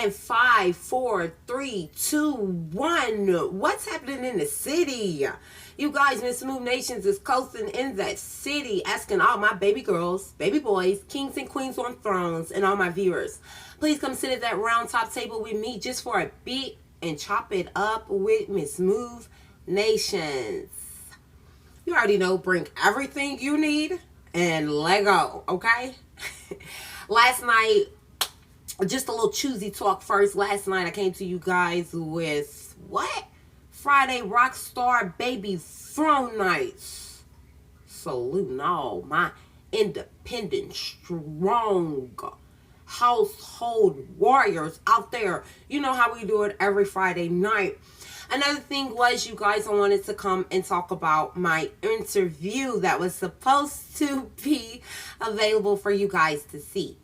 And 5, 4, 3, 2, 1. What's happening in the city? You guys, Miss Smooth Nations is coasting in that city, asking all my baby girls, baby boys, kings and queens on thrones, and all my viewers, please come sit at that round top table with me just for a bit and chop it up with Miss Smooth Nations. You already know, bring everything you need and let go, okay? Last night, just a little choosy talk first. Last night I came to you guys with what? Friday Rockstar Baby Throne Nights. Salute all my independent, strong household warriors out there. You know how we do it every Friday night. Another thing was, you guys, I wanted to come and talk about my interview that was supposed to be available for you guys to see.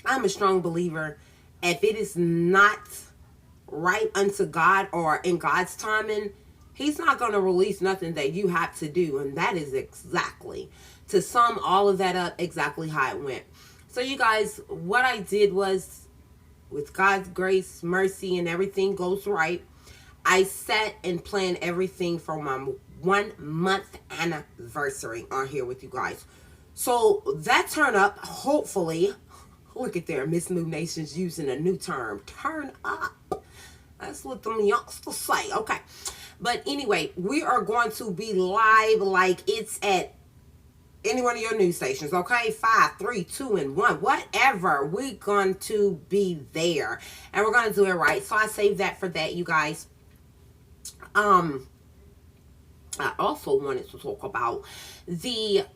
I'm a strong believer, if it is not right unto God or in God's timing, He's not going to release nothing that you have to do. And that is exactly, to sum all of that up, exactly how it went. So you guys, what I did was, with God's grace, mercy, and everything goes right, I sat and planned everything for my 1 month anniversary on here with you guys. So that turned up, hopefully. Look at there, Miss Smooth Nations using a new term. Turn up. That's what them youngsters say. Okay. But anyway, we are going to be live like it's at any one of your news stations. Okay. 5, 3, 2, and 1. Whatever. We're going to be there. And we're going to do it right. So I saved that for that, you guys. I also wanted to talk about the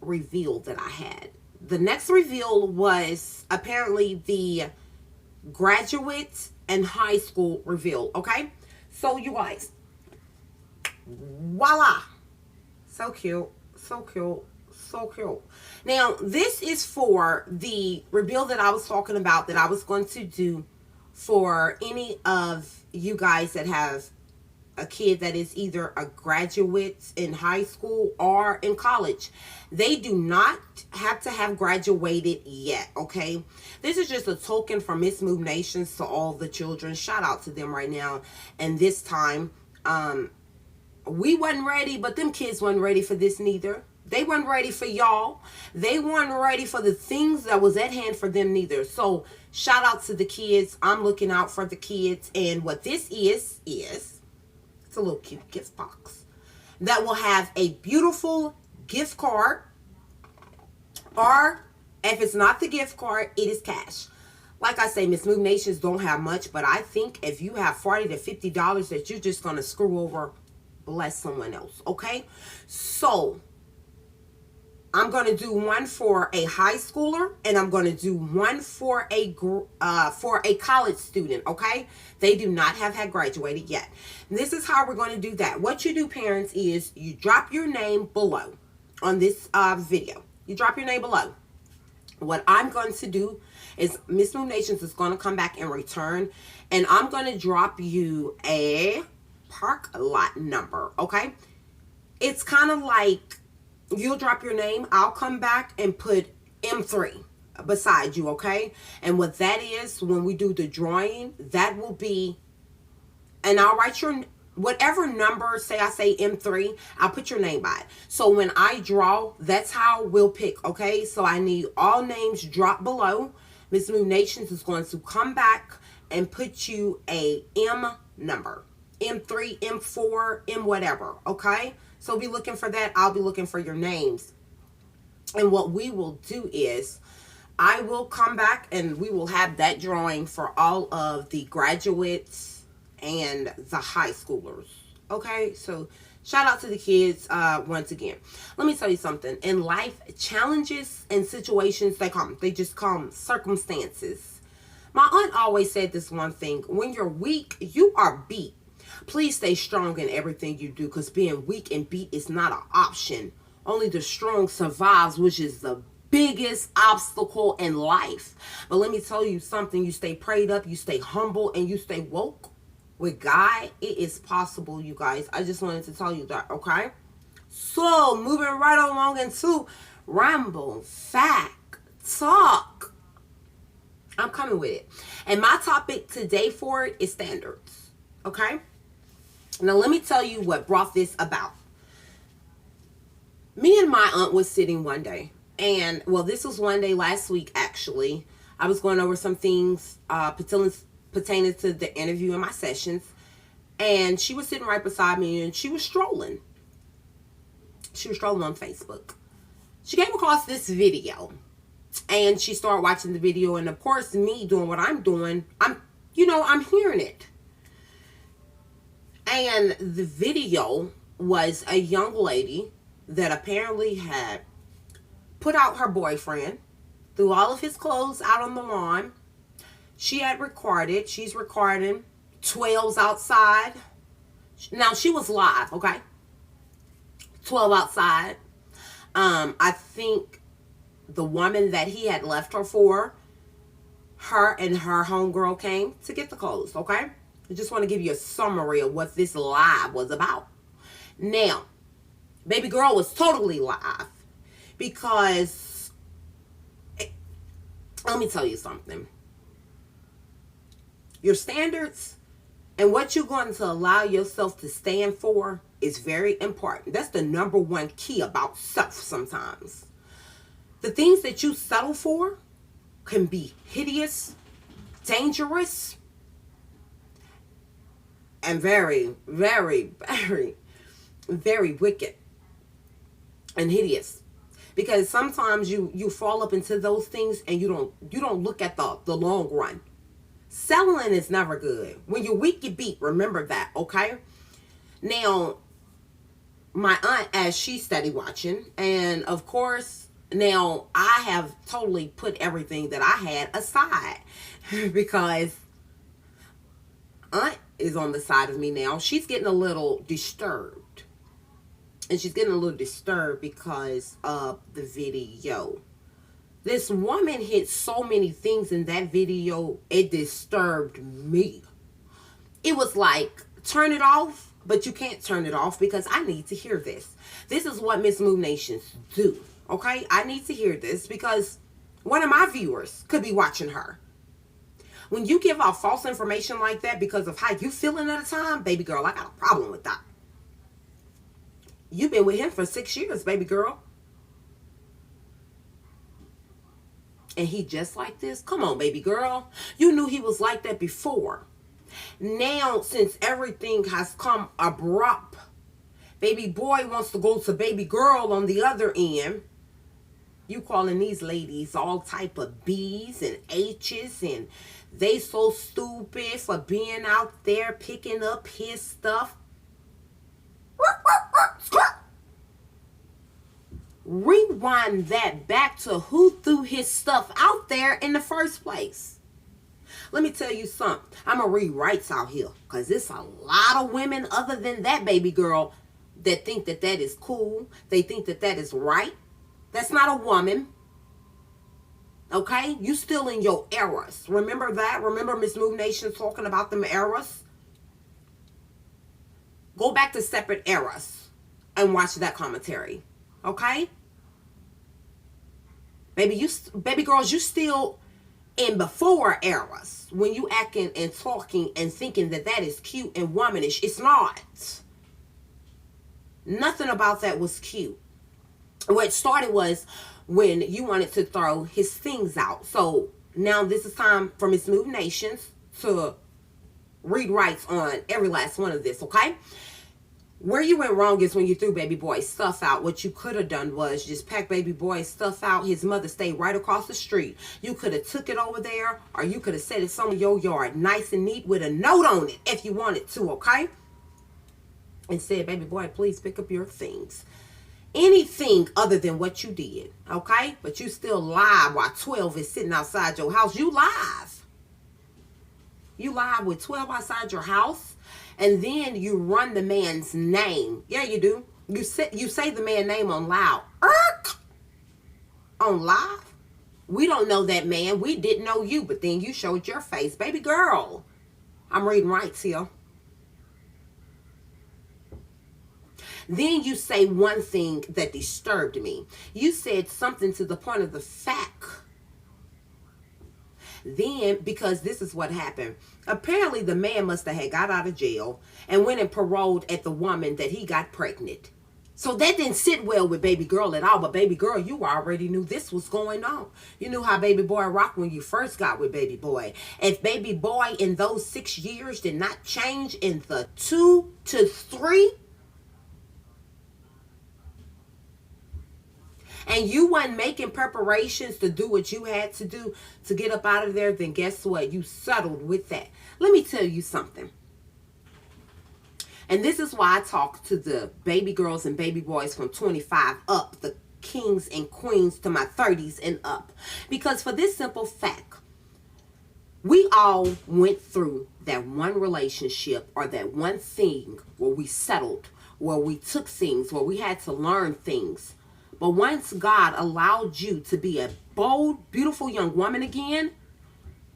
reveal that I had. The next reveal was apparently the graduate and high school reveal. Okay, so you guys, voila, so cute, so cute, so cute. Now this is for the reveal that I was talking about, that I was going to do for any of you guys that have a kid that is either a graduate in high school or in college. They do not have to have graduated yet, okay? This is just a token from Miss Smooth Nations to all the children. Shout out to them right now. And this time, we wasn't ready, but them kids wasn't ready for this neither. They weren't ready for y'all. They weren't ready for the things that was at hand for them neither. So shout out to the kids. I'm looking out for the kids. And what this is it's a little cute gift box that will have a beautiful gift card, or if it's not the gift card, it is cash. Like I say, Miss Smooth Nations don't have much, but I think if you have $40 to $50 that you're just going to screw over, bless someone else, okay? So I'm going to do one for a high schooler, and I'm going to do one for a college student, okay? They do not have had graduated yet. And this is how we're going to do that. What you do, parents, is you drop your name below on this video. You drop your name below. What I'm going to do is Miss Smooth Nations is going to come back and return, and I'm going to drop you a park lot number, okay? It's kind of like, you'll drop your name, I'll come back and put M3 beside you, okay? And what that is, when we do the drawing, that will be, and I'll write your, whatever number, say I say M3, I'll put your name by it. So when I draw, that's how we'll pick, okay? So I need all names dropped below. Miss Smooth Nations is going to come back and put you a M number. M3, M4, M whatever, okay? So be looking for that. I'll be looking for your names. And what we will do is, I will come back and we will have that drawing for all of the graduates and the high schoolers. Okay, so shout out to the kids once again. Let me tell you something. In life, challenges and situations, they come. They just come. Circumstances. My aunt always said this one thing. When you're weak, you are beat. Please stay strong in everything you do, because being weak and beat is not an option. Only the strong survives, which is the biggest obstacle in life. But let me tell you something. You stay prayed up, you stay humble, and you stay woke with God. It is possible, you guys. I just wanted to tell you that, okay? So, moving right along into Ramble Fact Talk. I'm coming with it. And my topic today for it is standards. Okay? Now let me tell you what brought this about. Me and my aunt was sitting one day, and well, this was one day last week actually. I was going over some things pertaining to the interview and my sessions, and she was sitting right beside me, and she was strolling. She was strolling on Facebook. She came across this video, and she started watching the video, and of course, me doing what I'm doing, I'm hearing it. And the video was a young lady that apparently had put out her boyfriend, threw all of his clothes out on the lawn. She's recording 12s outside. Now, she was live, okay? 12 outside. I think the woman that he had left her for, her and her homegirl came to get the clothes, okay? I just want to give you a summary of what this live was about. Now, baby girl was totally live because, let me tell you something. Your standards and what you're going to allow yourself to stand for is very important. That's the number one key about self sometimes. The things that you settle for can be hideous, dangerous, and very, very, very, very wicked and hideous. Because sometimes you fall up into those things and you don't look at the long run. Settling is never good. When you're weak, you beat. Remember that, okay? Now, my aunt, as she studied watching, and of course, now I have totally put everything that I had aside because aunt is on the side of me now. She's getting a little disturbed. And she's getting a little disturbed because of the video. This woman hit so many things in that video, it disturbed me. It was like, turn it off, but you can't turn it off because I need to hear this. This is what Miss Move Nations do, okay? I need to hear this because one of my viewers could be watching her. When you give out false information like that because of how you feeling at a time, baby girl, I got a problem with that. You've been with him for 6 years, baby girl. And he just like this? Come on, baby girl. You knew he was like that before. Now, since everything has come abrupt, baby boy wants to go to baby girl on the other end. You calling these ladies all type of B's and H's, and they so stupid for being out there picking up his stuff. Rewind that back to who threw his stuff out there in the first place. Let me tell you something. I'm going to read rights out here because there's a lot of women other than that baby girl that think that that is cool. They think that that is right. That's not a woman. Okay? You still in your eras. Remember that? Remember Miss Move Nation talking about them eras? Go back to separate eras and watch that commentary. Okay? Baby girls, you still in before eras when you acting and talking and thinking that that is cute and womanish. It's not. Nothing about that was cute. What started was when you wanted to throw his things out. So now this is time for Miss Move Nations to read rights on every last one of this, okay? Where you went wrong is when you threw baby boy's stuff out. What you could have done was just pack baby boy's stuff out. His mother stayed right across the street. You could have took it over there, or you could have set it somewhere in your yard, nice and neat with a note on it if you wanted to, okay? And said, baby boy, please pick up your things. Anything other than what you did, okay? But you still live while 12 is sitting outside your house. You live. You live with 12 outside your house. And then you run the man's name. Yeah, you do. You say the man's name on loud. On live. We don't know that man. We didn't know you. But then you showed your face. Baby girl. I'm reading rights here. Then you say one thing that disturbed me. You said something to the point of the fact Then, because this is what happened. Apparently, the man must have had got out of jail and went and paroled at the woman that he got pregnant. So that didn't sit well with baby girl at all. But baby girl, you already knew this was going on. You knew how baby boy rocked when you first got with baby boy. If baby boy in those 6 years did not change in the 2 to 3, and you wasn't making preparations to do what you had to do to get up out of there, then guess what? You settled with that. Let me tell you something. And this is why I talk to the baby girls and baby boys from 25 up, the kings and queens to my 30s and up. Because for this simple fact, we all went through that one relationship or that one thing where we settled, where we took things, where we had to learn things. But once God allowed you to be a bold, beautiful young woman again,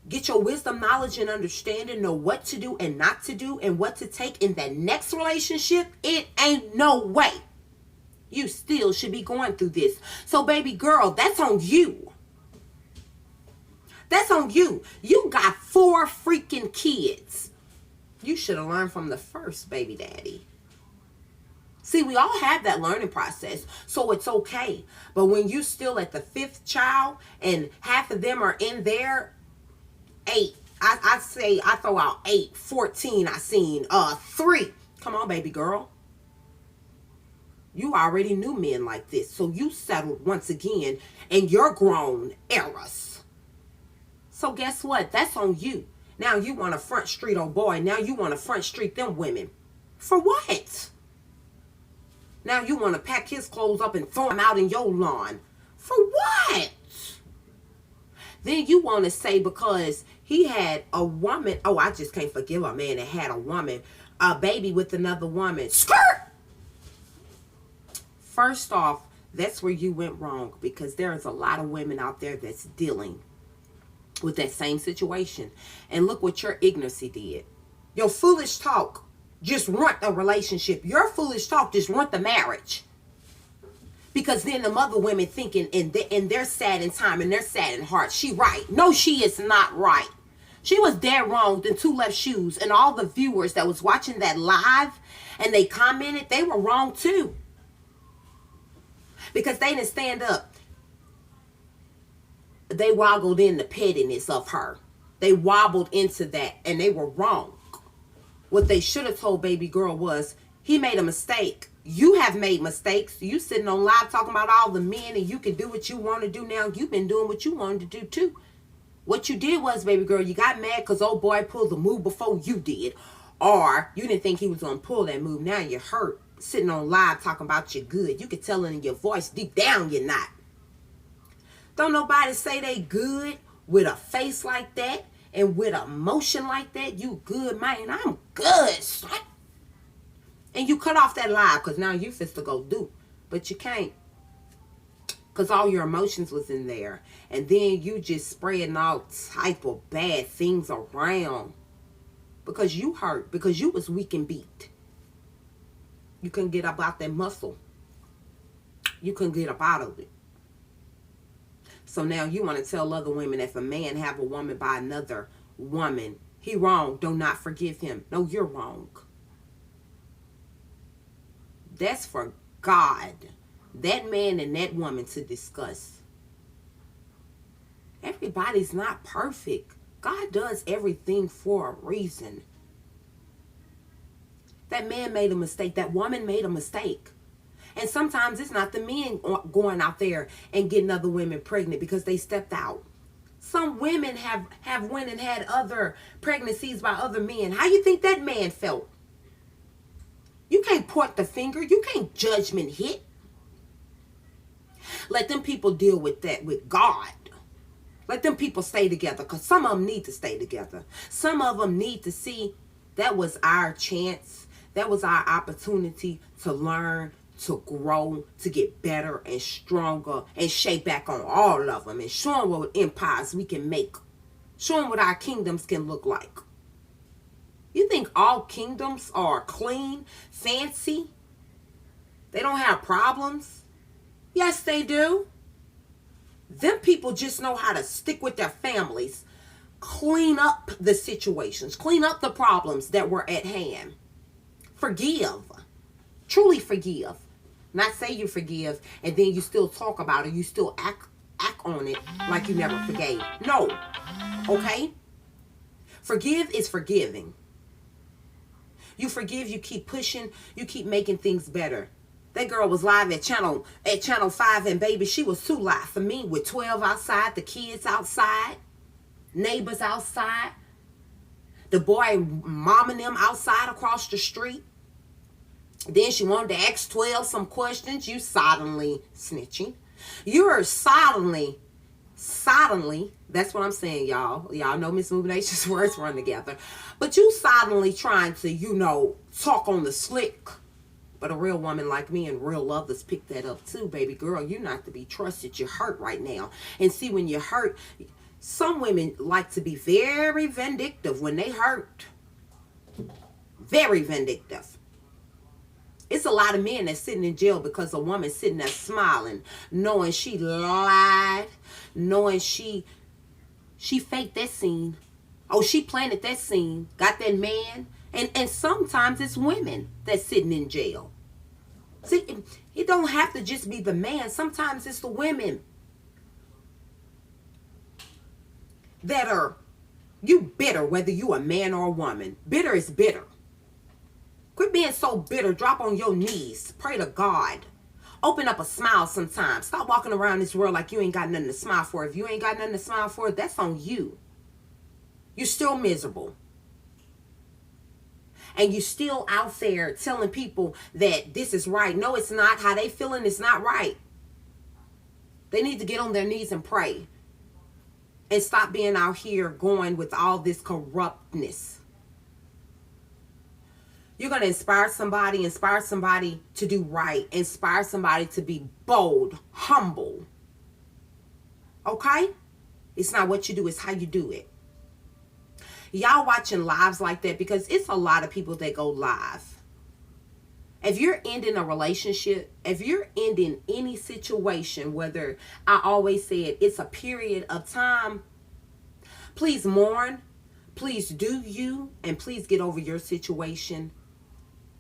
get your wisdom, knowledge, and understanding, know what to do and not to do and what to take in that next relationship, it ain't no way you still should be going through this. So baby girl, that's on you. That's on you. You got 4 freaking kids. You should have learned from the first baby daddy. See, we all have that learning process, so it's okay. But when you still at the 5th child and half of them are in there, 8, I say I throw out 8, 14 I seen, 3. Come on, baby girl. You already knew men like this, so you settled once again in your grown eras. So guess what? That's on you. Now you want a front street old boy. Now you want to front street them women. For what? Now you want to pack his clothes up and throw him out in your lawn. For what? Then you want to say because he had a woman. Oh, I just can't forgive a man that had a woman, a baby with another woman. Skirt! First off, that's where you went wrong, because there is a lot of women out there that's dealing with that same situation. And look what your ignorancy did. Your foolish talk just ruined a relationship. Your foolish talk just ruined the marriage. Because then the other women thinking in their sad in time and their sad in heart, she right. No, she is not right. She was dead wrong. Then 2 left shoes. And all the viewers that was watching that live and they commented, they were wrong too. Because they didn't stand up. They woggled in the pettiness of her. They wobbled into that and they were wrong. What they should have told baby girl was, he made a mistake. You have made mistakes. You sitting on live talking about all the men and you can do what you want to do now. You've been doing what you wanted to do too. What you did was, baby girl, you got mad because old boy pulled the move before you did. Or you didn't think he was going to pull that move. Now you're hurt. Sitting on live talking about you good. You can tell it in your voice. Deep down you're not. Don't nobody say they good with a face like that and with a motion like that. You good, man. I'm good, son. And you cut off that live because now you fit to go do. But you can't. Because all your emotions was in there. And then you just spreading all type of bad things around. Because you hurt. Because you was weak and beat. You couldn't get up out that muscle. You couldn't get up out of it. So now you want to tell other women if a man have a woman by another woman, he wrong. Do not forgive him. No, you're wrong. That's for God, that man and that woman to discuss. Everybody's not perfect. God does everything for a reason. That man made a mistake. That woman made a mistake. And sometimes it's not the men going out there and getting other women pregnant because they stepped out. Some women have went and had other pregnancies by other men. How you think that man felt? You can't point the finger. You can't judgment hit. Let them people deal with that with God. Let them people stay together, because some of them need to stay together. Some of them need to see that was our chance. That was our opportunity to learn, to grow, to get better and stronger and shape back on all of them and show them what empires we can make. Show them what our kingdoms can look like. You think all kingdoms are clean, fancy? They don't have problems? Yes, they do. Them people just know how to stick with their families. Clean up the situations. Clean up the problems that were at hand. Forgive. Truly forgive. Not say you forgive and then you still talk about it. You still act on it like you never forgave. No. Okay? Forgive is forgiving. You forgive, you keep pushing, you keep making things better. That girl was live at channel 5, and baby, she was too live for me, with 12 outside, the kids outside, neighbors outside, the boy mom and them outside across the street. Then she wanted to ask 12 some questions. You suddenly snitching. You're suddenly, that's what I'm saying, y'all. Y'all know Miss Move Nation's words run together. But you suddenly trying to, talk on the slick. But a real woman like me and real lovers pick that up too, baby girl. You're not to be trusted. You're hurt right now. And see, when you're hurt, some women like to be very vindictive when they hurt. Very vindictive. It's a lot of men that's sitting in jail because a woman's sitting there smiling, knowing she lied, knowing she faked that scene. Oh, she planted that scene, got that man. And sometimes it's women that's sitting in jail. See, it don't have to just be the man. Sometimes it's the women that are, you bitter, whether you a man or a woman. Bitter is bitter. Quit being so bitter. Drop on your knees. Pray to God. Open up a smile sometimes. Stop walking around this world like you ain't got nothing to smile for. If you ain't got nothing to smile for, that's on you. You're still miserable. And you still out there telling people that this is right. No, it's not. How they feeling is not right. They need to get on their knees and pray. And stop being out here going with all this corruptness. You're going to inspire somebody to do right. Inspire somebody to be bold, humble. Okay? It's not what you do, it's how you do it. Y'all watching lives like that, because it's a lot of people that go live. If you're ending a relationship, if you're ending any situation, whether, I always say it's a period of time, please mourn, please do you, and please get over your situation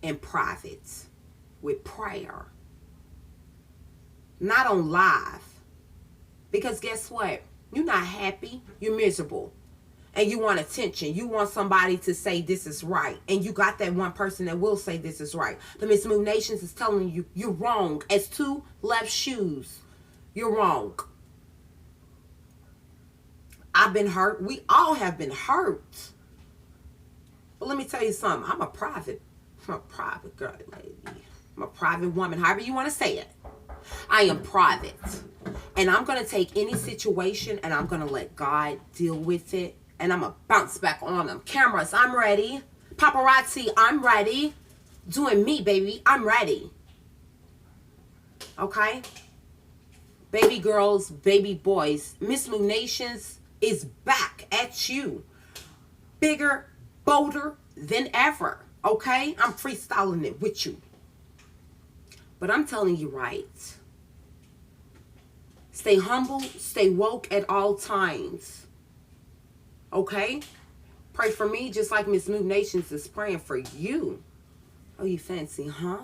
in private with prayer. Not on live. Because guess what? You're not happy, you're miserable. And you want attention. You want somebody to say this is right. And you got that one person that will say this is right. The Miss Moon Nations is telling you you're wrong. As two left shoes, you're wrong. I've been hurt. We all have been hurt. But let me tell you something. I'm a private girl, lady. I'm a private woman, however you want to say it. I am private. And I'm going to take any situation and I'm going to let God deal with it. And I'm going to bounce back on them. Cameras, I'm ready. Paparazzi, I'm ready. Doing me, baby, I'm ready. Okay? Baby girls, baby boys, Miss Moon Nations is back at you. Bigger, bolder than ever. Okay? I'm freestyling it with you. But I'm telling you right. Stay humble, stay woke at all times. Okay? Pray for me just like Miss Moon Nations is praying for you. Oh, you fancy, huh?